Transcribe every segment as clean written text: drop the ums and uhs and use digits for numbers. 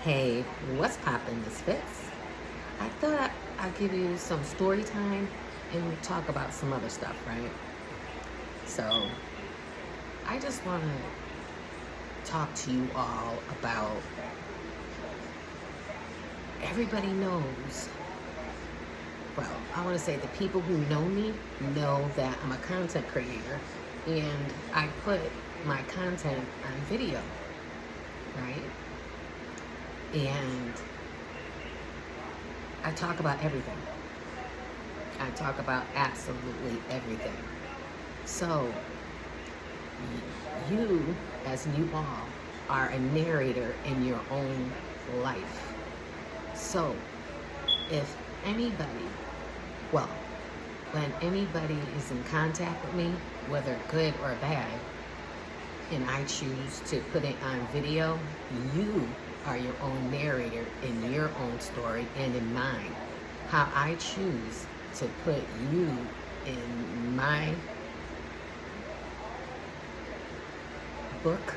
Hey, what's poppin', Misfits? I thought I'd give you some story time and talk about some other stuff, right? So, I just want to talk to you all about everybody knows. Well, I want to say the people who know me know that I'm a content creator and I put my content on video, right? And I talk about everything. I talk about absolutely everything. So, you, as you all, are a narrator in your own life. So, if anybody, well, when anybody is in contact with me, whether good or bad, and I choose to put it on video, you are your own narrator in your own story and in mine. How I choose to put you in my book,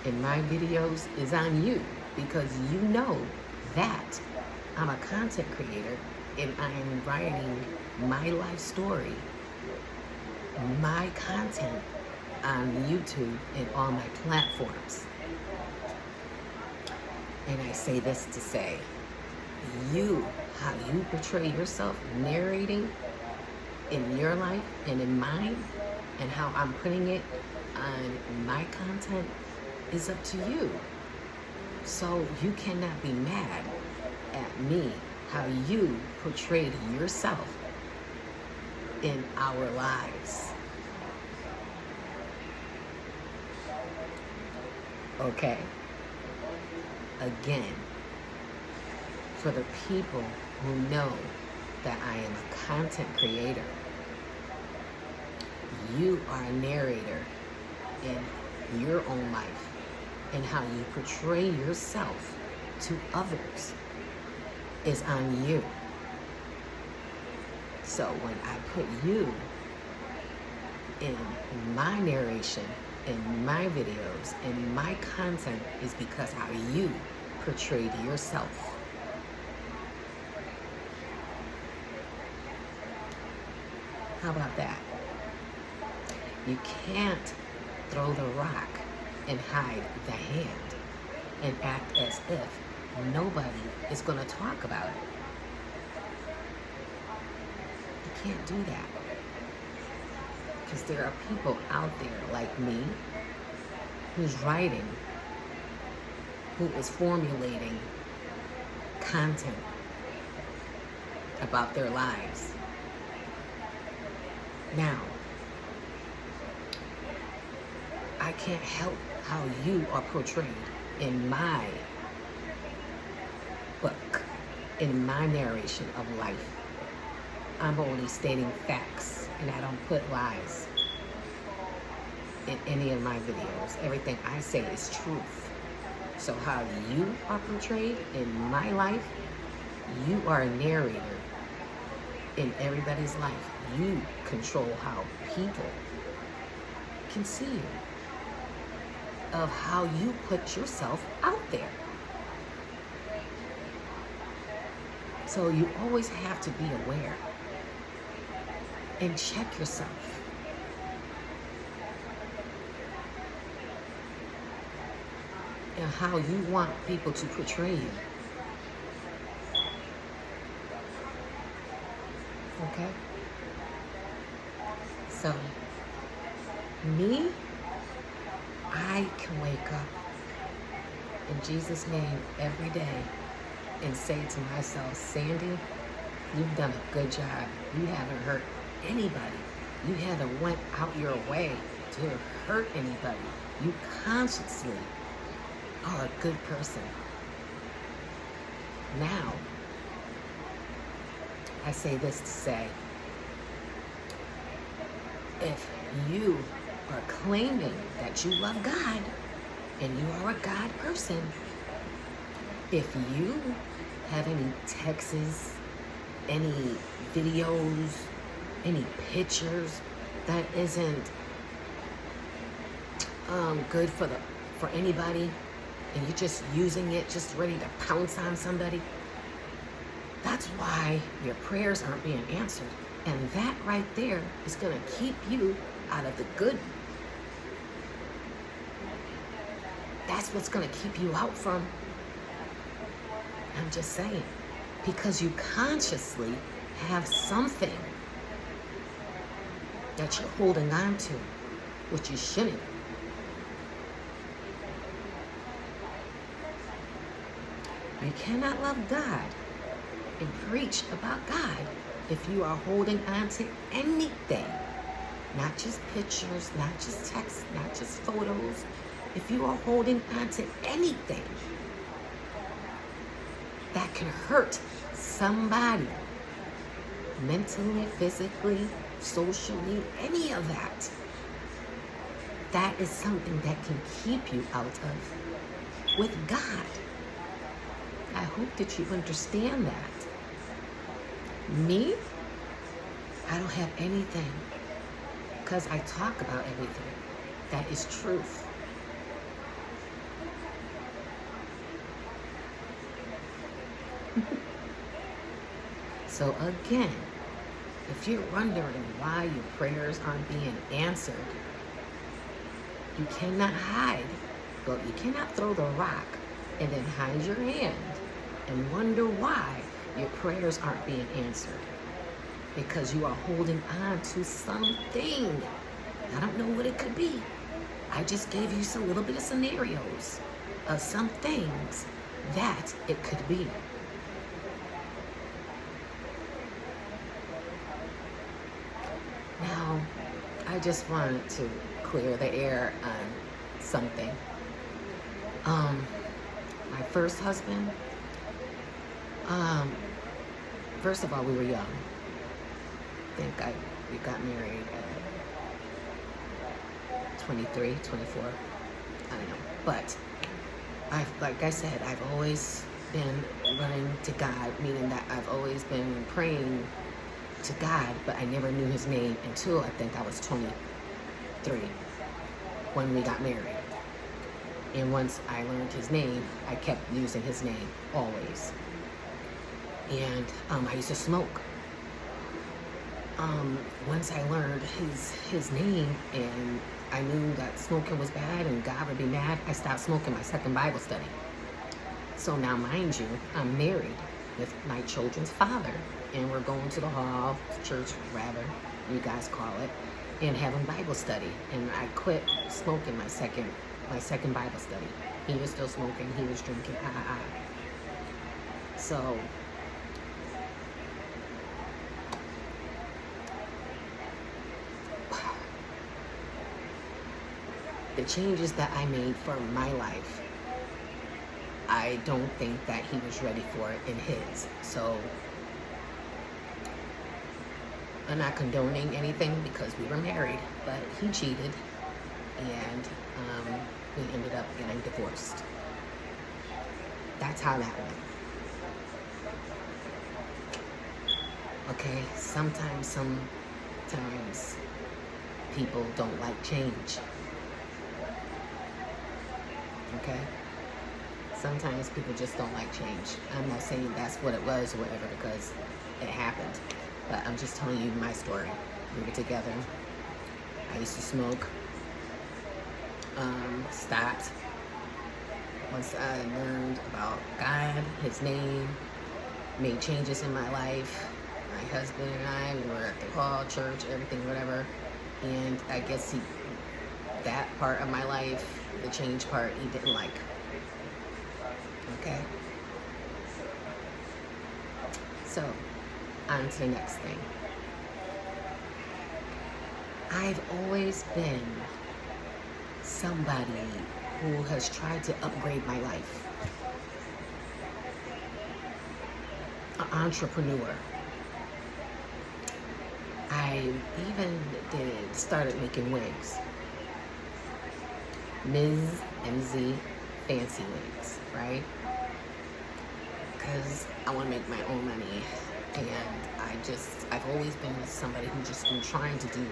in my videos, is on you, because you know that I'm a content creator and I am writing my life story, my content on YouTube and all my platforms. And I say this to say, you, how you portray yourself narrating in your life and in mine, and how I'm putting it on my content is up to you. So you cannot be mad at me, how you portrayed yourself in our lives. Okay? Again, for the people who know that I am a content creator, you are a narrator in your own life and how you portray yourself to others is on you. So when I put you in my narration, in my videos, in my content, is because how you portrayed yourself. How about that? You can't throw the rock and hide the hand and act as if nobody is going to talk about it. You can't do that. Because there are people out there like me who's writing, who is formulating content about their lives. Now, I can't help how you are portrayed in my book, in my narration of life. I'm only stating facts, and I don't put lies in any of my videos. Everything I say is truth. So how you are portrayed in my life, you are a narrator in everybody's life. You control how people can see you, of how you put yourself out there. So you always have to be aware and check yourself. And how you want people to portray you. Okay? So, me, I can wake up in Jesus' name every day and say to myself, Sandy, you've done a good job. You haven't hurt anybody. You haven't went out your way to hurt anybody. You consciously are a good person. Now, I say this to say, if you are claiming that you love God and you are a God person, if you have any texts, any videos, any pictures that isn't good for anybody, and you're just using it, just ready to pounce on somebody, that's why your prayers aren't being answered. And that right there is going to keep you out of the good. That's what's going to keep you out from. I'm just saying. Because you consciously have something that you're holding on to, which you shouldn't. You cannot love God and preach about God if you are holding on to anything. Not just pictures, not just text, not just photos. If you are holding on to anything that can hurt somebody, mentally, physically, socially, any of that, that is something that can keep you out of with God. I hope that you understand that. Me, I don't have anything because I talk about everything. That is truth. So again, if you're wondering why your prayers aren't being answered, you cannot hide, but you cannot throw the rock and then hide your hand and wonder why your prayers aren't being answered. Because you are holding on to something. I don't know what it could be. I just gave you a little bit of scenarios of some things that it could be. Now, I just wanted to clear the air on something. My first husband, first of all, we were young. I think we got married at 23, 24. I don't know. But like I said, I've always been running to God, meaning that I've always been praying to God, but I never knew his name until I think I was 23 when we got married. And once I learned his name, I kept using his name always. And I used to smoke. Once I learned his name and I knew that smoking was bad and God would be mad, I stopped smoking my second Bible study. So now, mind you, I'm married with my children's father, and we're going to the hall, church rather, you guys call it, and having Bible study. And I quit smoking my second Bible study. He was still smoking, he was drinking, So the changes that I made for my life, I don't think that he was ready for it in his. So I'm not condoning anything because we were married, but he cheated and we ended up getting divorced. That's how that went. Okay, sometimes people don't like change. Okay? Sometimes people just don't like change. I'm not saying that's what it was or whatever because it happened. But I'm just telling you my story. We were together. I used to smoke. Stopped. Once I learned about God, his name, made changes in my life. My husband and I, we were at the hall, church, everything, whatever. And I guess that part of my life, the change part, he didn't like. Okay? So, on to the next thing. I've always been somebody who has tried to upgrade my life. An entrepreneur. I even started making wigs. Ms. MZ Fancy Wigs, right? Because I want to make my own money. And I've always been somebody who just been trying to do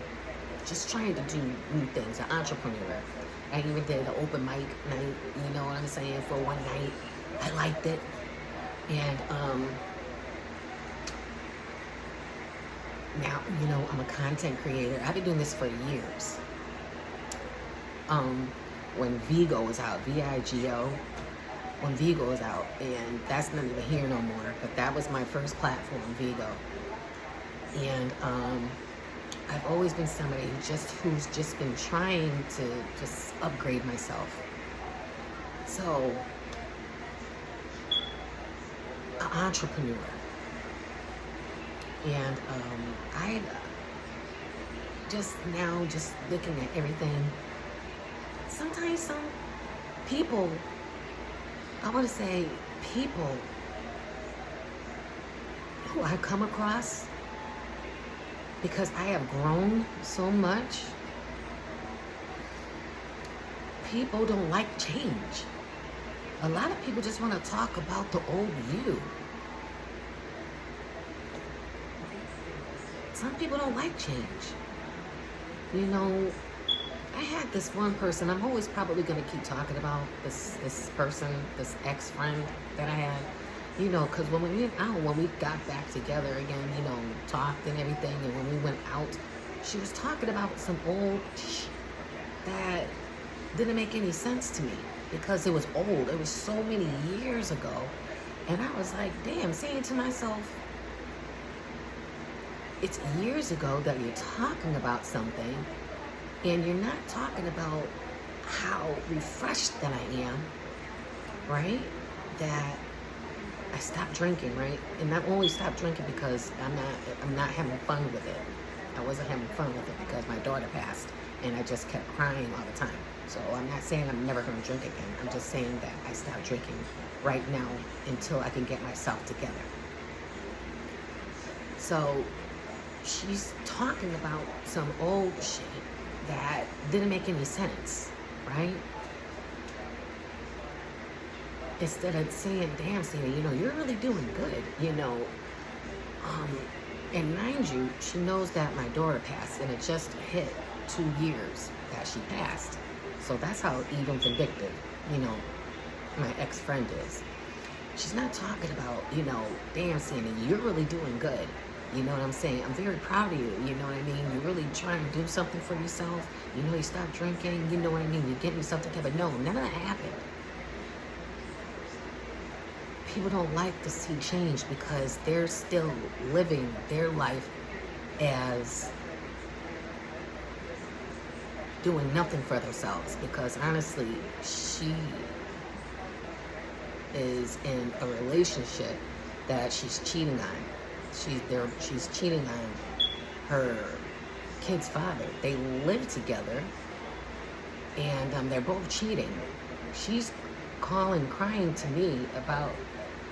new things, an entrepreneur. I even did an open mic night, you know what I'm saying, for one night. I liked it. And now, you know, I'm a content creator. I've been doing this for years. When Vigo was out, Vigo, when Vigo was out, and that's not even here no more, but that was my first platform, Vigo. And I've always been somebody who's just been trying to just upgrade myself. So, an entrepreneur. And I just now just looking at everything. Sometimes some people, I want to say people who I come across, because I have grown so much, people don't like change. A lot of people just want to talk about the old you. Some people don't like change. You know, I had this one person, I'm always probably going to keep talking about this person, this ex-friend that I had. You know, because when we went out, when we got back together again, you know, talked and everything, and when we went out, she was talking about some old that didn't make any sense to me because it was old. It was so many years ago. And I was like, damn, saying to myself, it's years ago that you're talking about something, and you're not talking about how refreshed that I am, right? That I stopped drinking, right? And I only stopped drinking because I'm not having fun with it. I wasn't having fun with it because my daughter passed, and I just kept crying all the time. So I'm not saying I'm never going to drink again. I'm just saying that I stopped drinking right now until I can get myself together. So she's talking about some old shit that didn't make any sense, right? Instead of saying, damn, Stina, you know, you're really doing good, you know. And mind you, she knows that my daughter passed, and it just hit 2 years that she passed. So that's how even vindictive, you know, my ex-friend is. She's not talking about, you know, damn, Stina, you're really doing good. You know what I'm saying? I'm very proud of you. You know what I mean? You're really trying to do something for yourself. You know, you stopped drinking. You know what I mean? You're getting yourself together. No, none of that happened. People don't like to see change because they're still living their life as doing nothing for themselves. Because honestly, she is in a relationship that she's cheating on. She's cheating on her kid's father. They live together, and they're both cheating. She's calling, crying to me about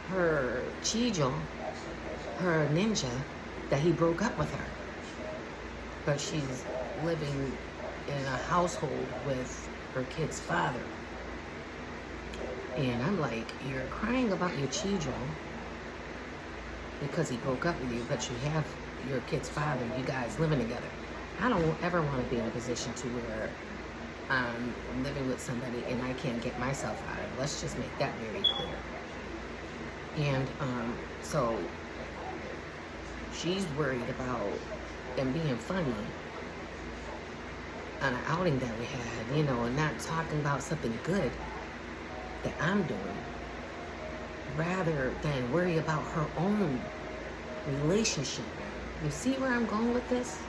her Chijo, her ninja, that he broke up with her. But she's living in a household with her kid's father. And I'm like, you're crying about your Chijo because he broke up with you, but you have your kid's father, you guys living together. I don't ever want to be in a position to where I'm living with somebody and I can't get myself out of it. Let's just make that very clear. And so she's worried about them being funny on an outing that we had, you know, and not talking about something good that I'm doing, rather than worry about her own relationship. You see where I'm going with this?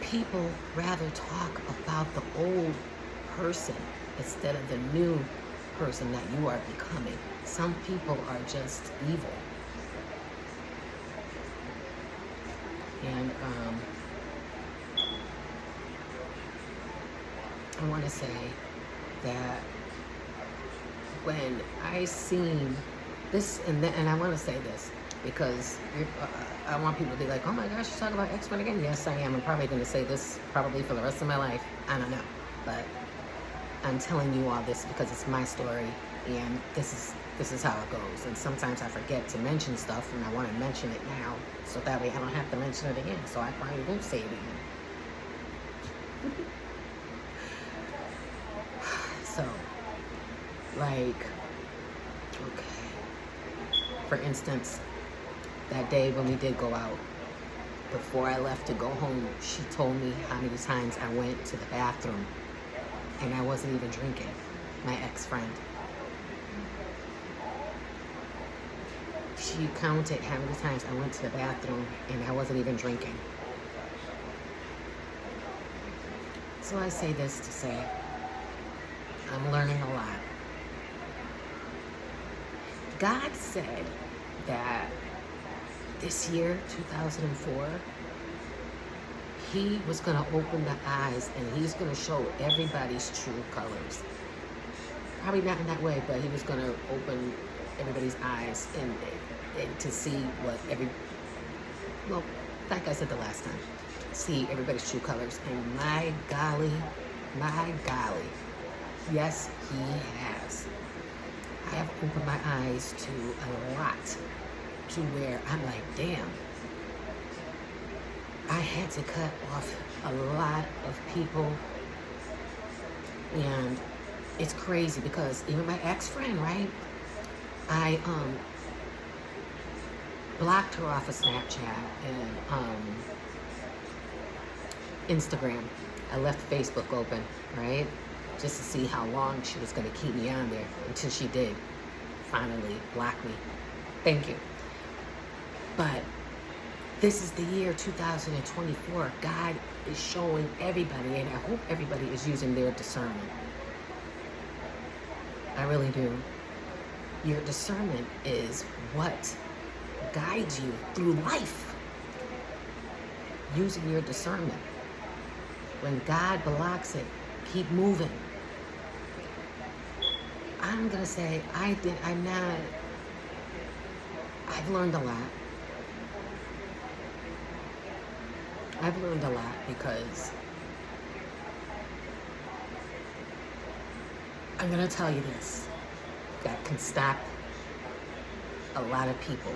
People rather talk about the old person instead of the new person that you are becoming. Some people are just evil. And I want to say that when I seen this, and I want to say this because I want people to be like, oh my gosh, you're talking about ex-friend again? Yes, I am. I'm probably going to say this probably for the rest of my life. I don't know. But I'm telling you all this because it's my story, and this is how it goes. And sometimes I forget to mention stuff, and I want to mention it now, so that way I don't have to mention it again. So I probably won't say it again. Like, okay, for instance, that day when we did go out, before I left to go home, she told me how many times I went to the bathroom and I wasn't even drinking. My ex-friend. She counted how many times I went to the bathroom and I wasn't even drinking. So I say this to say, I'm learning a lot. God said that this year, 2004, He was going to open the eyes and He's going to show everybody's true colors. Probably not in that way, but He was going to open everybody's eyes and to see what well, like I said the last time, see everybody's true colors. And my golly, yes, He has. I have opened my eyes to a lot, to where I'm like, damn, I had to cut off a lot of people. And it's crazy because even my ex-friend, right? I blocked her off of Snapchat and Instagram. I left Facebook open, right? Just to see how long she was going to keep me on there until she did finally block me. Thank you. But this is the year 2024. God is showing everybody, and I hope everybody is using their discernment. I really do. Your discernment is what guides you through life. Using your discernment. When God blocks it, keep moving. I'm going to say, I've learned a lot. I've learned a lot because I'm going to tell you this, that can stop a lot of people.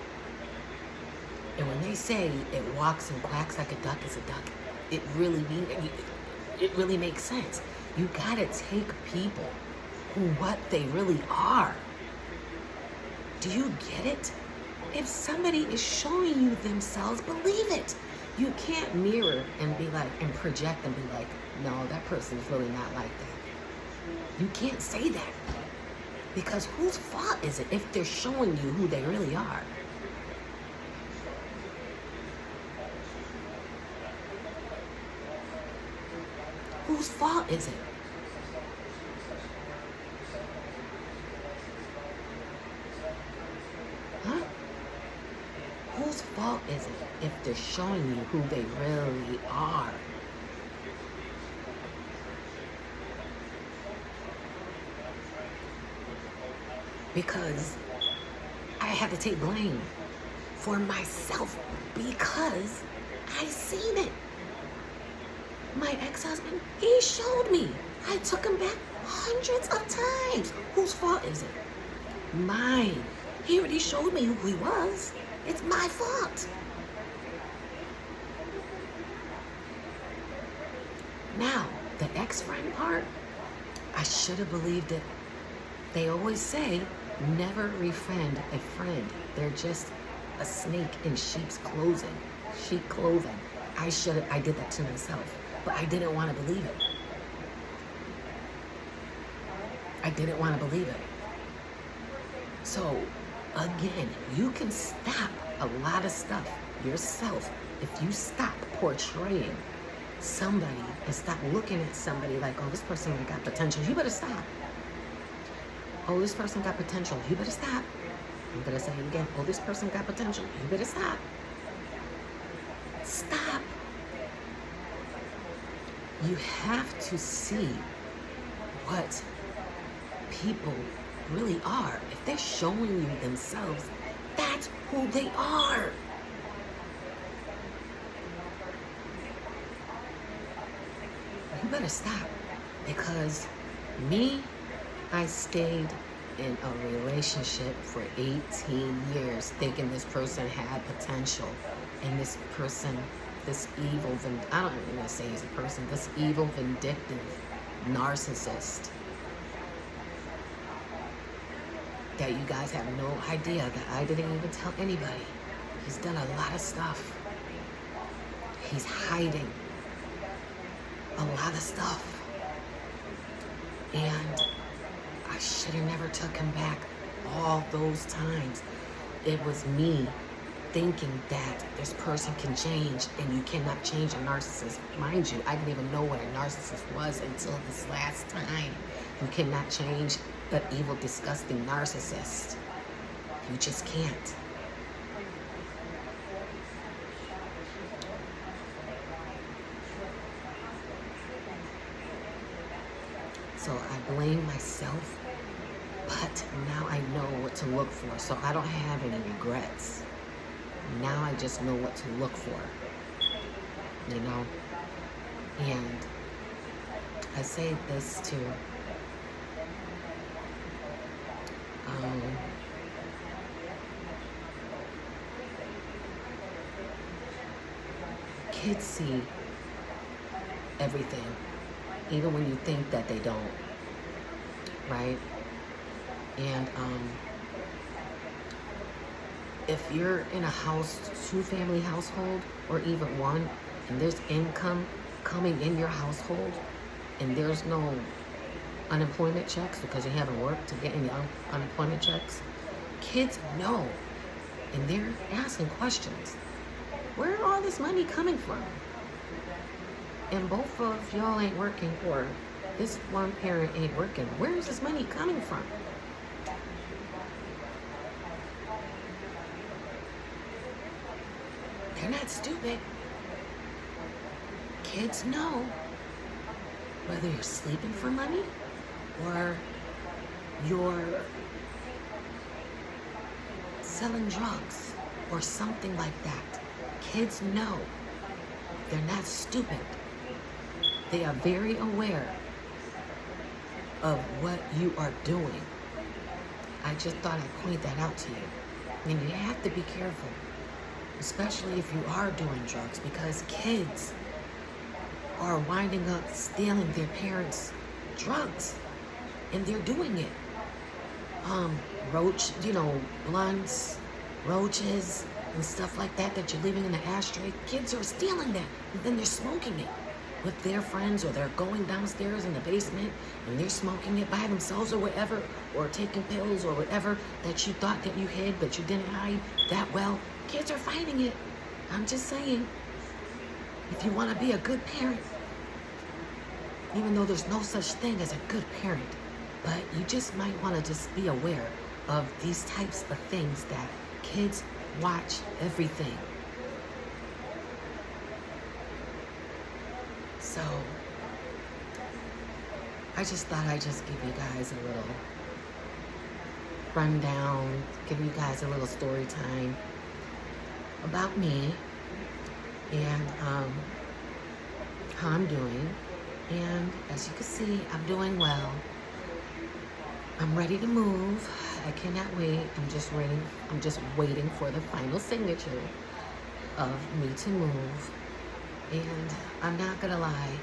And when they say it walks and quacks like a duck is a duck, it really makes sense. You got to take people what they really are. Do you get it? If somebody is showing you themselves, believe it. You can't mirror and be like, and project and be like, no, that person is really not like that. You can't say that. Because whose fault is it if they're showing you who they really are? Whose fault is it? Huh? Whose fault is it if they're showing you who they really are? Because I have to take blame for myself because I seen it. My ex-husband, he showed me. I took him back hundreds of times. Whose fault is it? Mine. He already showed me who he was. It's my fault. Now, the ex-friend part, I should have believed it. They always say, never refriend a friend. They're just a snake in sheep's clothing. Sheep clothing. I did that to myself, but I didn't want to believe it. I didn't want to believe it. So, again, you can stop a lot of stuff yourself if you stop portraying somebody and stop looking at somebody like, oh, this person got potential. You better stop. Oh, this person got potential. You better stop. I'm going to say it again. Oh, this person got potential. You better stop. Stop. You have to see what people really are. If they're showing you themselves, that's who they are. You better stop. Because me, I stayed in a relationship for 18 years thinking this person had potential. And this person, this evil, I don't even want to say he's a person, this evil, vindictive narcissist that you guys have no idea that I didn't even tell anybody. He's done a lot of stuff. He's hiding a lot of stuff. And I should have never took him back all those times. It was me thinking that this person can change, and you cannot change a narcissist. Mind you, I didn't even know what a narcissist was until this last time. You cannot change an evil, disgusting narcissist. You just can't. So I blame myself, but now I know what to look for. So I don't have any regrets. Now I just know what to look for, you know? And I say this to kids see everything, even when you think that they don't, right? And if you're in a two-family household, or even one, and there's income coming in your household, and there's no unemployment checks because you haven't worked to get any unemployment checks, kids know, and they're asking questions. Where all this money coming from? And both of y'all ain't working, or this one parent ain't working. Where is this money coming from? They're not stupid. Kids know whether you're sleeping for money or you're selling drugs or something like that. Kids know. They're not stupid. They are very aware of what you are doing. I just thought I'd point that out to you. And you have to be careful, especially if you are doing drugs, because kids are winding up stealing their parents' drugs, and they're doing it. Blunts, roaches, and stuff like that you're leaving in the ashtray. Kids are stealing that, and then they're smoking it with their friends, or they're going downstairs in the basement and they're smoking it by themselves or whatever, or taking pills or whatever that you thought that you hid but you didn't hide that well. Kids are finding it. I'm just saying, if you want to be a good parent, even though there's no such thing as a good parent, but you just might want to just be aware of these types of things that kids watch everything. So I just thought I'd just give you guys a little rundown, give you guys a little story time about me and how I'm doing. And as you can see, I'm doing well. I'm ready to move. I cannot wait. I'm just waiting for the final signature of me to move. And I'm not gonna lie,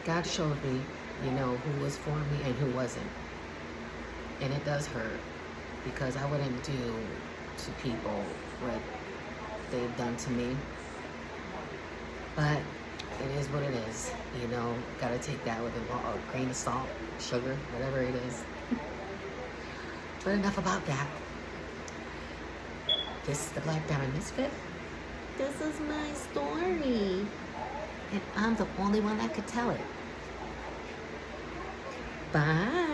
God showed me, who was for me and who wasn't. And it does hurt, because I wouldn't do to people what they've done to me. But it is what it is, gotta take that with a grain of salt, sugar, whatever it is. But enough about that. This is the Black Diamond Misfit. This is my story. And I'm the only one that could tell it. Bye.